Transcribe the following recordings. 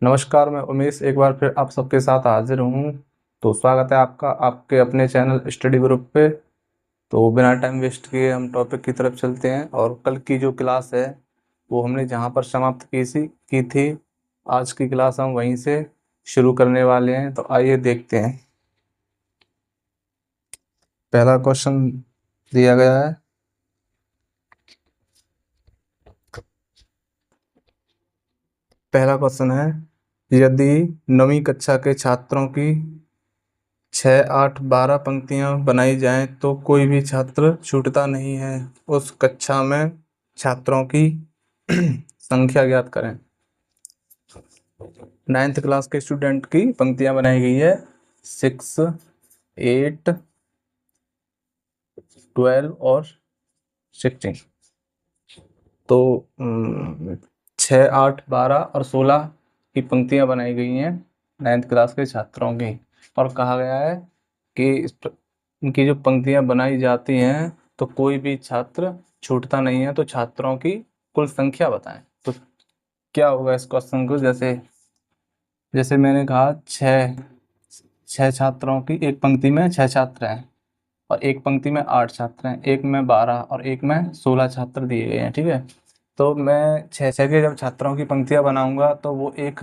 नमस्कार, मैं उमेश एक बार फिर आप सबके साथ हाजिर हूँ। तो स्वागत है आपका आपके अपने चैनल स्टडी ग्रुप पे। तो बिना टाइम वेस्ट किए हम टॉपिक की तरफ चलते हैं और कल की जो क्लास है वो हमने जहाँ पर समाप्त की थी, आज की क्लास हम वहीं से शुरू करने वाले हैं। तो आइए देखते हैं। पहला क्वेश्चन दिया गया है। पहला क्वेश्चन है, यदि 9वीं कक्षा के छात्रों की 6, 8, 12 पंक्तियां बनाई जाएं तो कोई भी छात्र छूटता नहीं है। उस कक्षा में छात्रों की संख्या ज्ञात करें। 9th क्लास के स्टूडेंट की पंक्तियां बनाई गई है 6, 8, 12 और 16। तो 6, 8, 12 और 16 की पंक्तियां बनाई गई हैं 9th क्लास के छात्रों की। और कहा गया है कि इनकी जो पंक्तियां बनाई जाती हैं तो कोई भी छात्र छूटता नहीं है। तो छात्रों की कुल संख्या बताएं। तो क्या होगा इस क्वेश्चन को, जैसे जैसे मैंने कहा, छह छात्रों की एक पंक्ति में 6 छात्र हैं और एक पंक्ति में 8 छात्र हैं, एक में 12 और एक में 16 छात्र दिए गए हैं। ठीक है। तो मैं 6 के जब छात्रों की पंक्तियां बनाऊंगा तो वो एक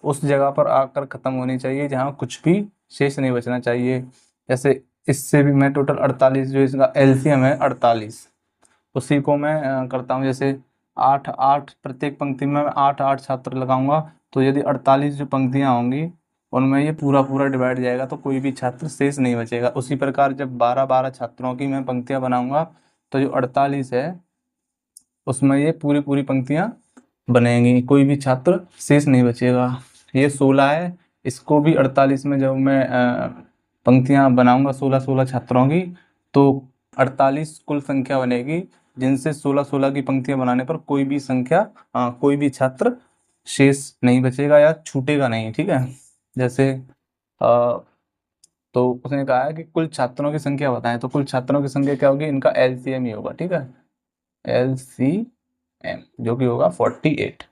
उस जगह पर आकर खत्म होनी चाहिए जहां कुछ भी शेष नहीं बचना चाहिए। जैसे इससे भी मैं टोटल 48, जो इसका एलसीएम है 48, उसी को मैं करता हूँ। जैसे 8, 8 प्रत्येक पंक्ति में मैं 8, 8 छात्र लगाऊंगा तो यदि 48 जो पंक्तियां होंगी उनमें ये पूरा पूरा डिवाइड जाएगा तो कोई भी छात्र शेष नहीं बचेगा। उसी प्रकार जब 12, 12 छात्रों की मैं पंक्तियां बनाऊंगा तो जो 48 है उसमें ये पूरी पूरी पंक्तियां बनेंगी, कोई भी छात्र शेष नहीं बचेगा। ये 16 है, इसको भी 48 में जब मैं पंक्तियां बनाऊंगा 16, 16 छात्रों की, तो 48 कुल संख्या बनेगी, जिनसे 16, 16 की पंक्तियां बनाने पर कोई भी संख्या कोई भी छात्र शेष नहीं बचेगा या छूटेगा नहीं। ठीक है। जैसे तो उसने कहा है कि कुल छात्रों की संख्या बताएं। तो कुल छात्रों की संख्या क्या होगी, इनका एलसीएम ही होगा। ठीक है, एलसीएम जो कि होगा 48।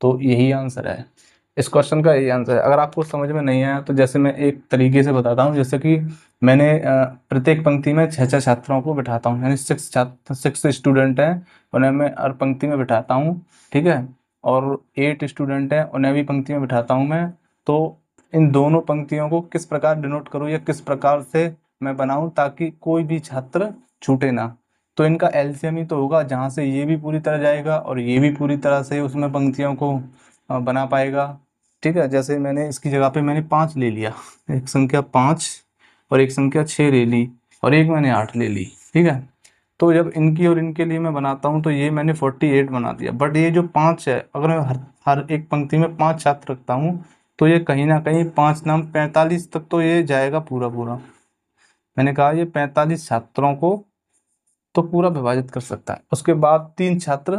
तो यही आंसर है, इस क्वेश्चन का यही आंसर है। अगर आपको समझ में नहीं आया तो जैसे मैं एक तरीके से बताता हूँ। जैसे कि मैंने प्रत्येक पंक्ति में 6 छात्रों को बिठाता हूँ, यानी 6 स्टूडेंट हैं, उन्हें मैं हर पंक्ति में बिठाता हूँ। ठीक है। और 8 स्टूडेंट हैं, उन्हें भी पंक्ति में बिठाता हूँ मैं। तो इन दोनों पंक्तियों को किस प्रकार डिनोट करूँ या किस प्रकार से मैं बनाऊँ ताकि कोई भी छात्र छूटे ना। तो इनका एलसीएम ही तो होगा, जहाँ से ये भी पूरी तरह जाएगा और ये भी पूरी तरह से उसमें पंक्तियों को बना पाएगा। ठीक है। जैसे मैंने इसकी जगह पे मैंने 5 ले लिया, एक संख्या 5 और एक संख्या 6 ले ली और एक मैंने 8 ले ली। ठीक है। तो जब इनकी और इनके लिए मैं बनाता हूँ तो ये मैंने 48 बना दिया। बट ये जो 5 है, अगर मैं हर एक पंक्ति में 5 छात्र रखता हूँ तो ये कहीं ना कहीं 5 नाम 45 तक तो ये जाएगा पूरा पूरा। मैंने कहा ये 45 छात्रों को तो पूरा विभाजित कर सकता है। उसके बाद 3 छात्र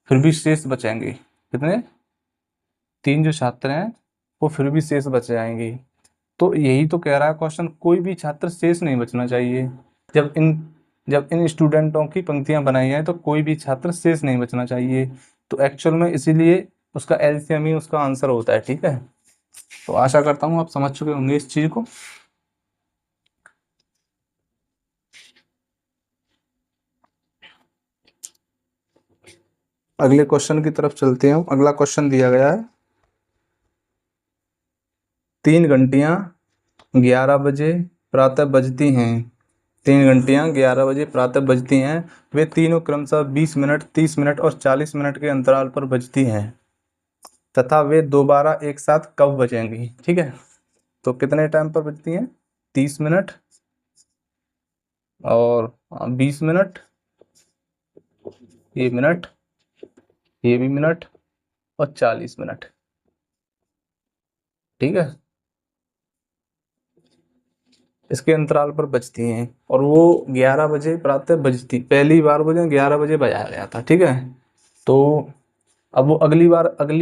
फिर भी शेष बचेंगे। कितने? 3 जो छात्र हैं वो फिर भी शेष बच जाएंगे। तो यही तो कह रहा है क्वेश्चन, कोई भी छात्र शेष नहीं बचना चाहिए। जब इन जब इन स्टूडेंटों की पंक्तियां बनाई हैं तो कोई भी छात्र शेष नहीं बचना चाहिए। तो एक्चुअल में इसीलिए उसका एलसीएम ही उसका आंसर होता है। ठीक है। तो आशा करता हूँ आप समझ चुके होंगे इस चीज को। अगले क्वेश्चन की तरफ चलते हैं। अगला क्वेश्चन दिया गया है, 3 घंटियां 11 बजे प्रातः बजती हैं। 3 घंटियां 11 बजे प्रातः बजती हैं। वे तीनों क्रमशः 20 मिनट, 30 मिनट और 40 मिनट के अंतराल पर बजती हैं तथा वे दोबारा एक साथ कब बजेंगी। ठीक है। तो कितने टाइम पर बजती हैं? 30 मिनट और 20 मिनट, ये मिनट, ये भी मिनट और 40 मिनट। ठीक है। इसके अंतराल पर बजती हैं और वो 11 बजे प्रातः बजती, पहली बार मुझे 11 बजे बजाया गया था। ठीक है। तो अब वो अगली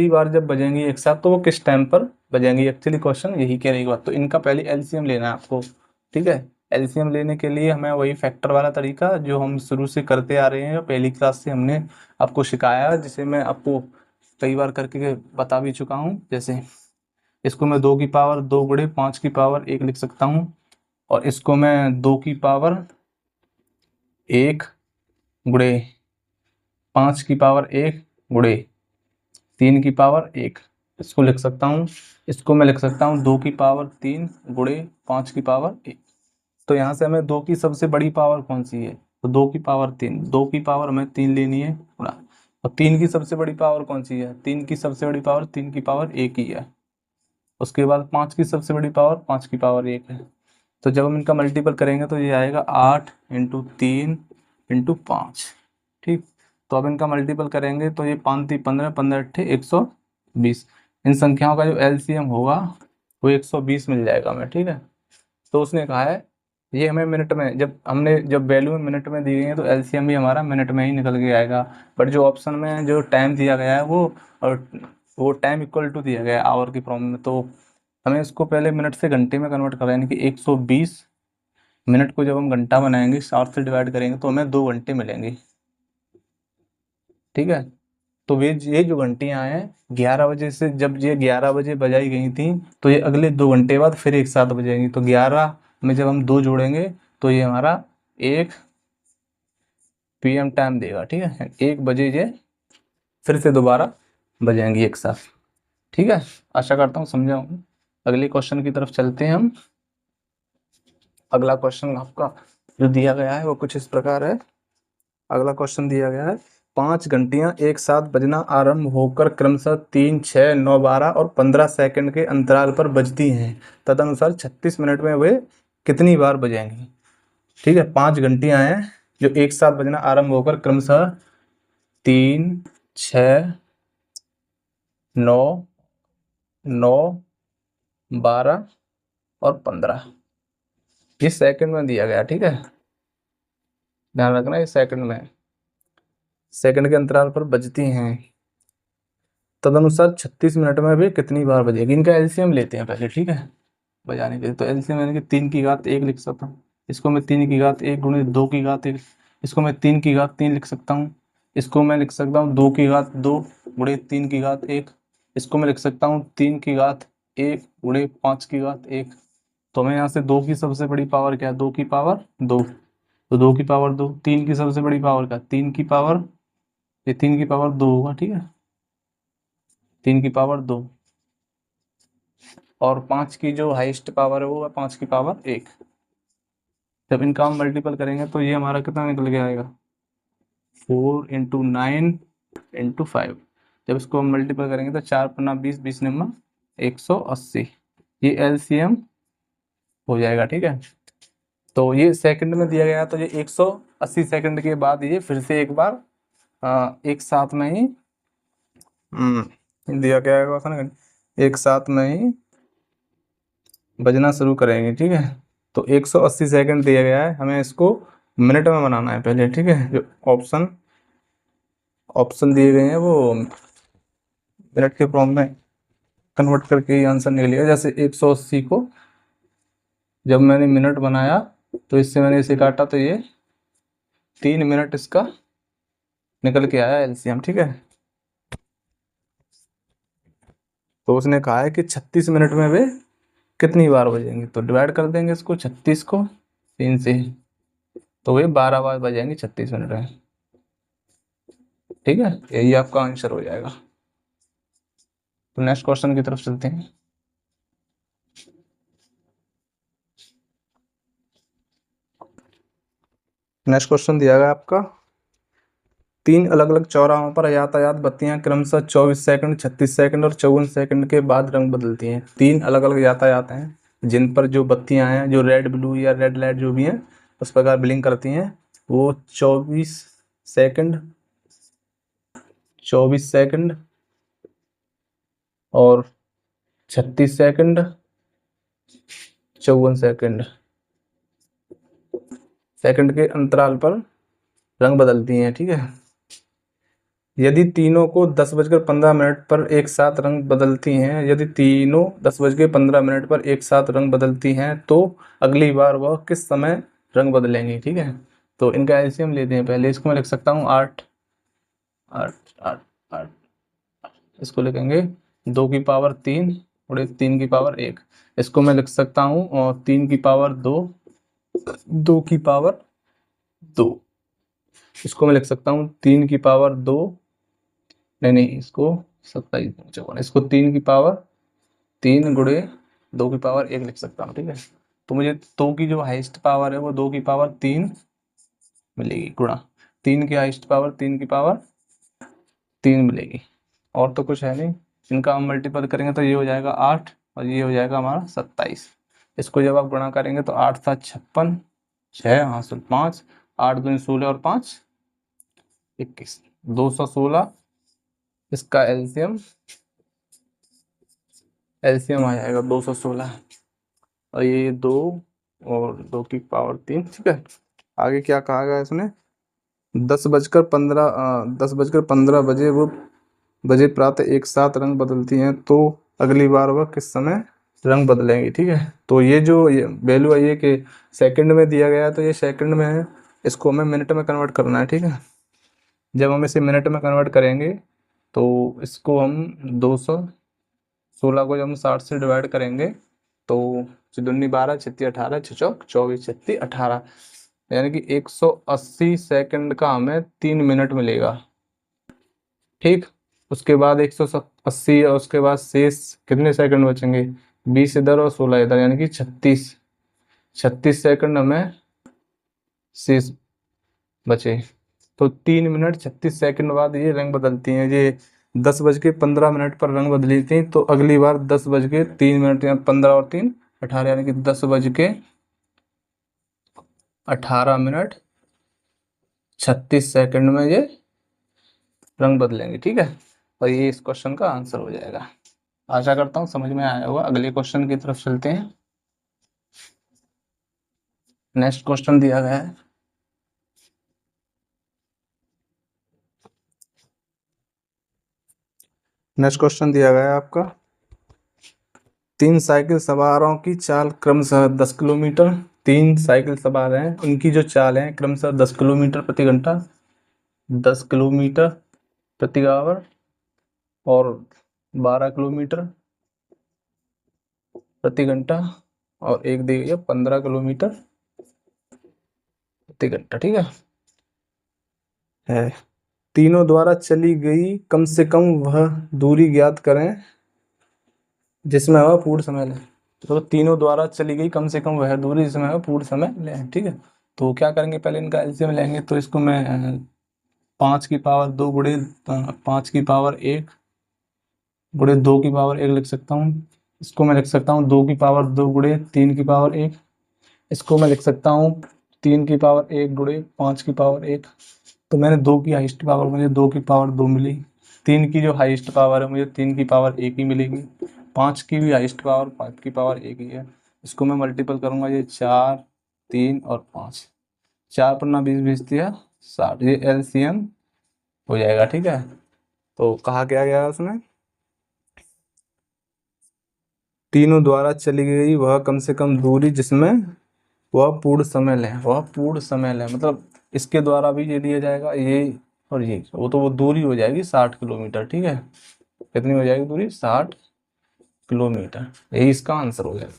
बार जब बजेंगी एक साथ तो वो किस टाइम पर बजेंगी, एक्चुअली क्वेश्चन यही कहने की बात। तो इनका पहले एलसीएम लेना है आपको। ठीक है। एलसीएम लेने के लिए हमें वही फैक्टर वाला तरीका जो हम शुरू से करते आ रहे हैं, पहली क्लास से हमने आपको सिखाया, जिसे मैं आपको कई बार करके बता भी चुका हूँ। जैसे इसको मैं 2 की पावर 2 गुणे 5 की पावर 1 लिख सकता हूँ, और इसको मैं 2 की पावर 1 गुणे 5 की पावर 1 गुणे 3 की पावर 1 इसको लिख सकता हूँ। इसको मैं लिख सकता हूँ 2 की पावर 3 गुणे 5 की पावर 1। तो यहाँ से हमें 2 की सबसे बड़ी पावर कौन सी है, तो 2 की पावर 3, 2 की पावर हमें 3 लेनी है गुणा, और 3 की सबसे बड़ी पावर कौन सी है, 3 की सबसे बड़ी पावर 3 की पावर 1 ही है। उसके बाद 5 की सबसे बड़ी पावर 5 की पावर 1 है। तो जब हम इनका मल्टीपल करेंगे तो ये आएगा 8 इंटू 3 इंटू 5। ठीक, तो अब इनका मल्टीपल करेंगे तो ये 5 3 15 15 8 120। इन संख्याओं का जो एलसीएम होगा वो 120 मिल जाएगा हमें। ठीक है, तो उसने कहा है ये हमें मिनट में, जब वैल्यू में मिनट में दी गई है तो एलसीएम भी हमारा मिनट में ही निकल के आएगा। बट जो ऑप्शन में जो टाइम दिया गया है वो टाइम इक्वल टू दिया गया है आवर की फॉर्म में, तो हमें इसको पहले मिनट से घंटे में कन्वर्ट करें, यानी कि 120 मिनट को जब हम घंटा बनाएंगे 60 से डिवाइड करेंगे तो हमें 2 घंटे मिलेंगे। ठीक है, तो ये जो घंटियाँ हैं 11 बजे से, जब ये 11 बजे बजाई गई थी तो ये अगले 2 घंटे बाद फिर एक साथ बजेंगी। तो 11 में जब हम 2 जोड़ेंगे तो ये हमारा 1 PM टाइम देगा। ठीक है, 1 बजे ये फिर से दोबारा बजाएंगी एक साथ। ठीक है, आशा करता हूँ समझा हूँ। अगले क्वेश्चन की तरफ चलते हैं हम। अगला क्वेश्चन आपका जो दिया गया है वो कुछ इस प्रकार है। अगला क्वेश्चन दिया गया है 5 घंटियां एक साथ बजना आरंभ होकर क्रमशः 3 6 9 12 और 15 सेकंड के अंतराल पर बजती हैं, तदनुसार 36 मिनट में वे कितनी बार बजेंगी। ठीक है, 5 घंटियां हैं जो एक साथ बजना आरंभ होकर क्रमशः 3 6 9 9 12 और 15, ये सेकंड में दिया गया। ठीक है, ध्यान रखना ये सेकंड में, सेकंड के अंतराल पर बजती हैं, तदनुसार 36 मिनट में भी कितनी बार बजेगी। इनका एलसीएम लेते हैं पहले। ठीक है, बजाने के लिए तो एलसीएम यानी कि 3 की घात 1 लिख सकता हूँ, इसको मैं 3 की घात 1 गुणे 2 की घात 1, इसको मैं 3 की घात 3 लिख सकता हूँ, इसको मैं लिख सकता हूँ 2 की घात 2 गुणे 3 की घात 1, इसको मैं लिख सकता हूँ 3 की घात 1 गुणे 5 की घात 1। तो हमें यहाँ से 2 की सबसे बड़ी पावर क्या है, 2 की पावर 2, तो 2 की पावर 2, 3 की सबसे बड़ी पावर क्या, 3 की पावर, ये 3 की पावर 2 होगा। ठीक है, 3 की पावर 2, और 5 की जो हाईएस्ट पावर है वो है 5 की पावर 1। जब इनका हम मल्टीपल करेंगे तो ये हमारा कितना निकल के आएगा, 4 इंटू 9 इंटू 5। जब इसको हम मल्टीपल करेंगे तो 4 पन्ना 20, 20 निम्मा 180, ये एलसीएम हो जाएगा। ठीक है, तो ये सेकंड में दिया गया, तो ये 180 सेकंड के बाद ये फिर से एक बार एक साथ में ही दिया गया है, एक साथ में ही बजना शुरू करेंगे। ठीक है, तो 180 सेकंड दिया गया है, हमें इसको मिनट में बनाना है पहले। ठीक है, जो ऑप्शन दिए गए हैं वो मिनट के फॉर्म में कन्वर्ट करके ही आंसर निकलेगा। जैसे 180 को जब मैंने मिनट बनाया तो इससे मैंने इसे काटा तो ये 3 मिनट इसका निकल के आया एलसीएम। ठीक है, तो उसने कहा है कि 36 मिनट में वे कितनी बार बजेंगे, तो डिवाइड कर देंगे इसको 36 को 3 से, तो वे 12 बार बजेंगे 36 मिनट में। ठीक है, यही आपका आंसर हो जाएगा। तो नेक्स्ट क्वेश्चन की तरफ चलते हैं। नेक्स्ट क्वेश्चन दिया गया आपका 3 अलग अलग चौराहों पर यातायात बत्तियां क्रमशः 24 सेकंड 36 सेकंड और 54 सेकंड के बाद रंग बदलती हैं। 3 अलग अलग यातायात हैं जिन पर जो बत्तियां हैं, जो रेड ब्लू या रेड लाइट जो भी हैं उस प्रकार ब्लिंक करती हैं, वो 24 सेकंड 24 सेकंड और 36 सेकंड 54 सेकंड के अंतराल पर रंग बदलती हैं। ठीक है, यदि तीनों को 10:15 पर एक साथ रंग बदलती हैं, यदि तीनों 10:15 पर एक साथ रंग बदलती हैं तो अगली बार वह किस समय रंग बदलेंगी। ठीक है, तो इनका एलसीएम लेते हैं पहले। इसको मैं लिख सकता हूँ 8 8 8 8, इसको लिखेंगे 2 की पावर 3 गुणे 3 की पावर 1। इसको मैं लिख सकता हूँ और 3 की पावर 2, 2 की पावर 2। इसको मैं लिख सकता हूँ 3 की पावर 2, नहीं, इसको 27 इसको 3 की पावर 3 गुणे 2 की पावर 1 लिख सकता हूँ, ठीक है। तो मुझे 2 की जो हाईएस्ट पावर है वो 2 की पावर 3 मिलेगी, गुणा 3 की हाईएस्ट पावर 3 की पावर 3 मिलेगी। और तो कुछ है नहीं, इनका हम मल्टीपल करेंगे तो ये हो जाएगा 8 और ये हो जाएगा हमारा 27। इसको जब आप गुणा करेंगे तो 8 7 56, 6 हासिल 5, 8 दूनी 16 और 5 21, 216। इसका एलसीएम आ जाएगा 216 और ये 2 और 2 की पावर 3, ठीक है। आगे क्या कहा गया इसने, 10 बजकर 15 बजे वो बजे प्रातः एक साथ रंग बदलती हैं, तो अगली बार वह किस समय रंग बदलेंगी, ठीक है। तो ये जो वैल्यू है ये कि सेकंड में दिया गया है, तो ये सेकंड में है, इसको हमें मिनट में कन्वर्ट करना है, ठीक है। जब हम इसे मिनट में कन्वर्ट करेंगे तो इसको हम 216 को जब हम 60 से डिवाइड करेंगे तो 2 12 छत्ती 18 छचौक 24 छत्ती 18, यानी कि 180 सेकंड का हमें 3 मिनट मिलेगा, ठीक। उसके बाद 180 और उसके बाद शेष कितने सेकंड बचेंगे, 20 इधर और 16 इधर, यानी कि 36 सेकंड हमें शेष बचे। तो 3 मिनट 36 सेकंड बाद ये रंग बदलती हैं। ये 10 बज के 15 मिनट पर रंग बदली थी, तो अगली बार 10 बज के 3 मिनट या 15 और 3 18, यानी कि 10 बज के 18 मिनट 36 सेकंड में ये रंग बदलेंगे, ठीक है। और ये इस क्वेश्चन का आंसर हो जाएगा। आशा करता हूँ समझ में आया होगा। अगले क्वेश्चन की तरफ चलते हैं। नेक्स्ट क्वेश्चन दिया गया है, आपका 3 साइकिल सवारों की चाल क्रमशः 10 किलोमीटर। 3 साइकिल सवार हैं, उनकी जो चाल है क्रमशः 10 किलोमीटर प्रति घंटा, 10 किलोमीटर प्रति आवर और 12 किलोमीटर प्रति घंटा, और एक दी गई है 15 किलोमीटर प्रति घंटा, ठीक है। तीनों द्वारा चली गई कम से कम वह दूरी ज्ञात करें जिसमें वह पूर्ण समय लें। तो तीनों द्वारा चली गई कम से कम वह दूरी जिसमें वह पूर्ण समय लें, ठीक है। तो क्या करेंगे, पहले इनका एलसीएम लेंगे। तो इसको मैं 5 की पावर 2 गुणे 5 की पावर 1 गुणे 2 की पावर 1 लिख सकता हूँ। इसको मैं लिख सकता हूँ 2 की पावर 2 गुणे 3 की पावर 1। इसको मैं लिख सकता हूँ 3 की पावर 1 गुणे 5 की पावर 1। तो मैंने 2 की हाईएस्ट पावर, मुझे 2 की पावर 2 मिली। 3 की जो हाईएस्ट पावर है मुझे 3 की पावर 1 ही मिलेगी। 5 की भी हाईएस्ट पावर 5 की पावर 1 ही है। इसको मैं मल्टीपल करूंगा, ये 4 3 और 5, 4 पन्ना 20 20 दिया 60, ये एलसीएम हो जाएगा, ठीक है। तो कहा क्या गया उसमें, तीनों द्वारा चली गई वह कम से कम दूरी जिसमें वह पूर्ण समय लें, मतलब इसके द्वारा भी ये दिया जाएगा, ये और ये, वो दूरी हो जाएगी 60 किलोमीटर, ठीक है। कितनी हो जाएगी दूरी, 60 किलोमीटर। यही इसका आंसर हो जाएगा।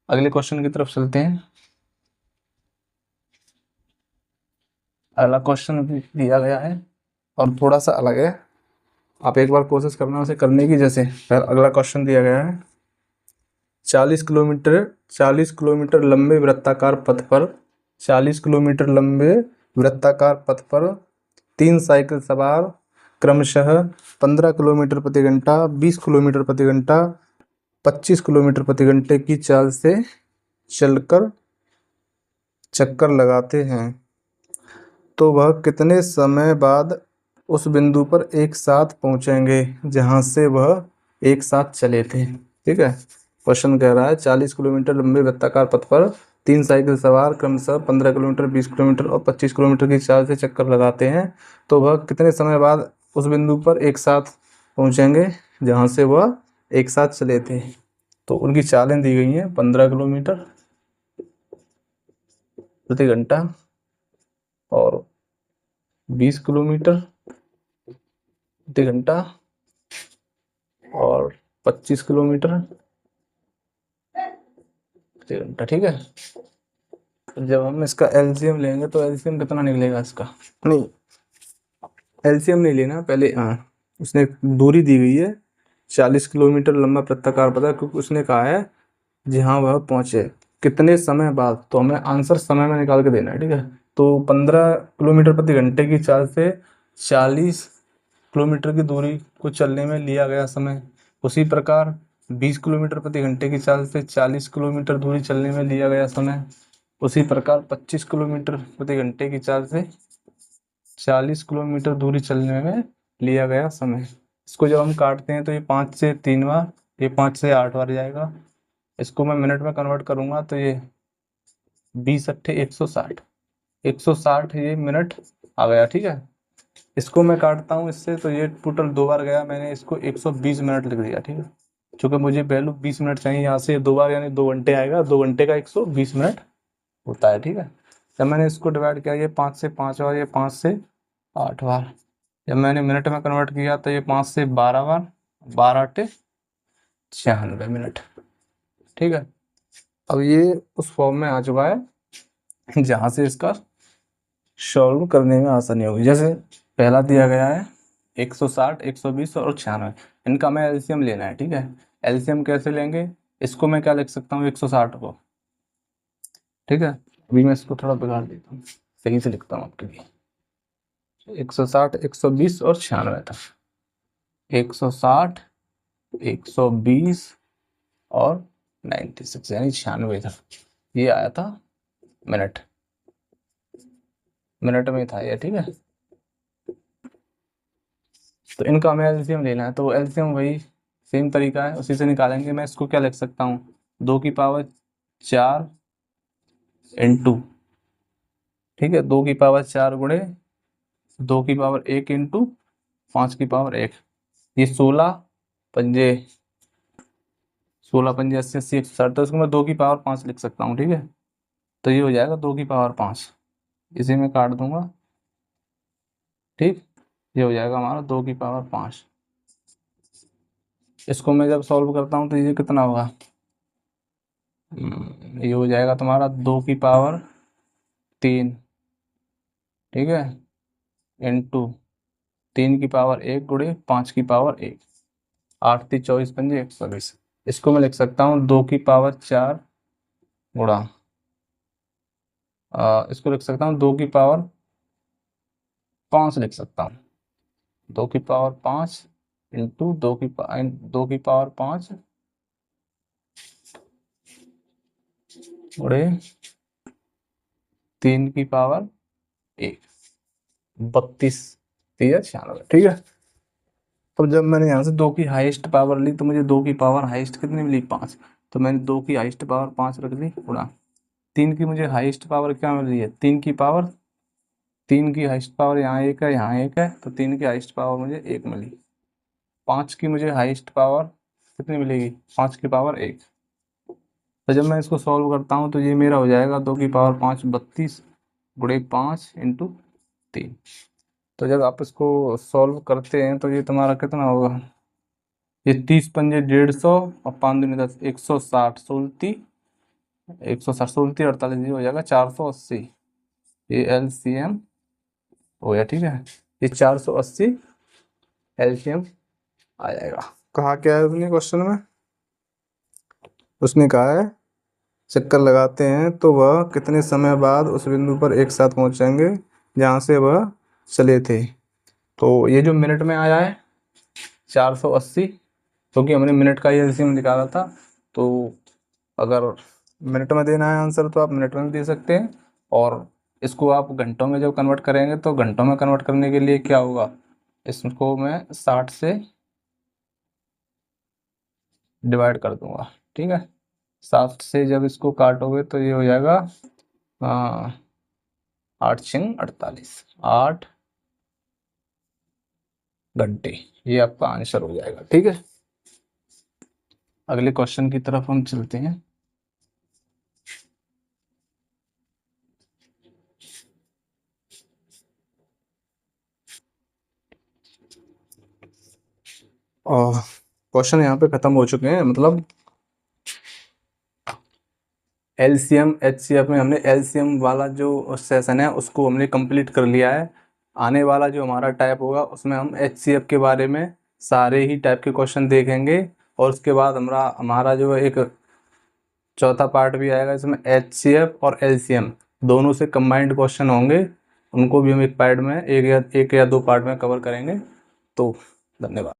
अगले क्वेश्चन की तरफ चलते हैं। अगला क्वेश्चन भी दिया गया है और थोड़ा सा अलग है, आप एक बार कोशिश करना उसे करने की। जैसे अगला क्वेश्चन दिया गया है, 40 किलोमीटर लंबे वृत्ताकार पथ पर 40 किलोमीटर लंबे वृत्ताकार पथ पर 3 साइकिल सवार क्रमशः 15 किलोमीटर प्रति घंटा, 20 किलोमीटर प्रति घंटा, 25 किलोमीटर प्रति घंटे की चाल से चलकर चक्कर लगाते हैं, तो वह कितने समय बाद उस बिंदु पर एक साथ पहुंचेंगे जहां से वह एक साथ चले थे, ठीक है। क्वेश्चन कह रहा है 40 किलोमीटर लंबे वृत्ताकार पथ पर 3 साइकिल सवार क्रमशः 15 किलोमीटर, 20 किलोमीटर और 25 किलोमीटर की चाल से चक्कर लगाते हैं, तो वह कितने समय बाद उस बिंदु पर एक साथ पहुंचेंगे जहां से वह एक साथ चले थे। तो उनकी चालें दी गई हैं 15 किलोमीटर प्रति घंटा और 20 किलोमीटर प्रति घंटा और 25 किलोमीटर प्रति घंटा। ठीक है, जब हम इसका एलसीएम लेंगे तो एलसीएम कितना निकलेगा इसका, नहीं एलसीएम नहीं लेना पहले, हाँ उसने दूरी दी गई है 40 किलोमीटर लंबा वृत्ताकार पथ, क्योंकि उसने कहा है जहाँ वह पहुंचे कितने समय बाद, तो हमें आंसर समय में निकाल के देना है। ठीक है, तो 15 किलोमीटर प्रति घंटे की चाल से 40 किलोमीटर की दूरी को चलने में लिया गया समय, उसी प्रकार 20 किलोमीटर प्रति घंटे की चाल से 40 किलोमीटर दूरी चलने में लिया गया समय, उसी प्रकार 25 किलोमीटर प्रति घंटे की चाल से 40 किलोमीटर दूरी चलने में लिया गया समय। इसको जब हम काटते हैं तो ये 5 से 3 बार, ये 5 से 8 बार जाएगा। इसको मैं मिनट में कन्वर्ट करूंगा तो ये 20 अट्ठे 160, 160 ये मिनट आ गया। ठीक है, इसको मैं काटता हूँ इससे तो ये टोटल 2 बार गया, मैंने इसको 120 मिनट लिख दिया। ठीक है, चूंकि मुझे वैल्यू 20 मिनट चाहिए, यहाँ से 2 बार यानी 2 घंटे आएगा, 2 घंटे का 120 मिनट होता है। ठीक है, जब मैंने इसको डिवाइड किया, ये 5 से 5 बार, ये 5 से 8 बार, जब मैंने मिनट में कन्वर्ट किया तो ये 5 से 12 बार, 12 अट्ठे 96 मिनट। ठीक है, अब ये उस फॉर्म में आ चुका है जहां से इसका सॉल्व करने में आसानी होगी। जैसे पहला दिया गया है 160, 120 और 96, इनका मैं एलसीएम लेना है। ठीक है, एलसीएम कैसे लेंगे, इसको मैं क्या लिख सकता हूँ 160 को। ठीक है, अभी मैं इसको थोड़ा बिगाड़ देता हूँ, सही से लिखता हूँ आपके लिए। 160, 120 और 96 था, 160, 120 और 96 यानी 96 था। ये आया था मिनट, मिनट में था ये। ठीक है, तो इनका हमें एलसीएम लेना है, तो एलसीएम वही सेम तरीका है, उसी से निकालेंगे। मैं इसको क्या लिख सकता हूँ, 2 की पावर 4 इंटू, ठीक है 2 की पावर 4 गुणे 2 की पावर 1 इंटू 5 की पावर 1, ये 16 पंजे 16 पंजे 80, 80 160, तो इसको मैं 2 की पावर 5 लिख सकता हूँ। ठीक है, तो ये हो जाएगा 2 की पावर 5, इसे मैं काट दूंगा। ठीक, ये हो जाएगा हमारा 2 की पावर 5। इसको मैं जब सॉल्व करता हूँ तो ये कितना होगा, ये हो जाएगा तुम्हारा 2 की पावर 3, ठीक है इंटू 3 की पावर 1 गुणे 5 की पावर 1, 8 3 24 पंजे 120। इसको मैं लिख सकता हूँ 2 की पावर 4 गुणा, इसको लिख सकता हूँ 2 की पावर 5 लिख सकता हूँ, 2 की पावर 5 इंटू 2 की पावर 5 गुणे 3 की पावर 1, 32 3 96। ठीक है, अब जब मैंने यहाँ से 2 की हाईएस्ट पावर ली तो मुझे 2 की पावर हाईएस्ट कितनी मिली 5, तो मैंने 2 की हाईएस्ट पावर 5 रख ली गुणा 3 की मुझे हाईएस्ट पावर क्या मिल रही है 3 की पावर, 3 की हाईएस्ट पावर यहाँ 1 है, यहाँ 1 है, तो 3 की हाईएस्ट पावर मुझे 1 मिली। 5 की मुझे हाईएस्ट पावर कितनी मिलेगी 5 की पावर 1, तो जब मैं इसको सॉल्व करता हूँ तो ये मेरा हो जाएगा 2 की पावर 5 32 गुणे 5 इंटू 3। तो जब आप इसको सॉल्व करते हैं तो ये तुम्हारा कितना होगा, ये 30 पंजे 150 और 5 दूनी 10, 160 सोलती 160 सोलती 48 हो जाएगा 480, ये एलसीएम हो गया। ठीक है, ये 480 एलसीएम आ जाएगा। कहा क्या है उसने क्वेश्चन में, उसने कहा है चक्कर लगाते हैं तो वह कितने समय बाद उस बिंदु पर एक साथ पहुंचेंगे जहां से वह चले थे। तो ये जो मिनट में आया है 480, क्योंकि हमने मिनट का ही एलसीएम निकाला था, तो अगर मिनट में देना है आंसर तो आप मिनट में भी दे सकते हैं, और इसको आप घंटों में जब कन्वर्ट करेंगे तो घंटों में कन्वर्ट करने के लिए क्या होगा, इसको मैं 60 से डिवाइड कर दूंगा। ठीक है, 60 से जब इसको काटोगे तो ये हो जाएगा 8 छिंग 48, 8 घंटे, ये आपका आंसर हो जाएगा। ठीक है, अगले क्वेश्चन की तरफ हम चलते हैं। और क्वेश्चन यहाँ पे खत्म हो चुके हैं, मतलब एलसीएम एचसीएफ में हमने एलसीएम वाला जो सेशन है उसको हमने कंप्लीट कर लिया है। आने वाला जो हमारा टाइप होगा उसमें हम एचसीएफ के बारे में सारे ही टाइप के क्वेश्चन देखेंगे, और उसके बाद हमारा जो एक चौथा पार्ट भी आएगा, इसमें एचसीएफ और एलसीएम दोनों से कंबाइंड क्वेश्चन होंगे, उनको भी हम एक पार्ट में एक या दो पार्ट में कवर करेंगे। तो धन्यवाद।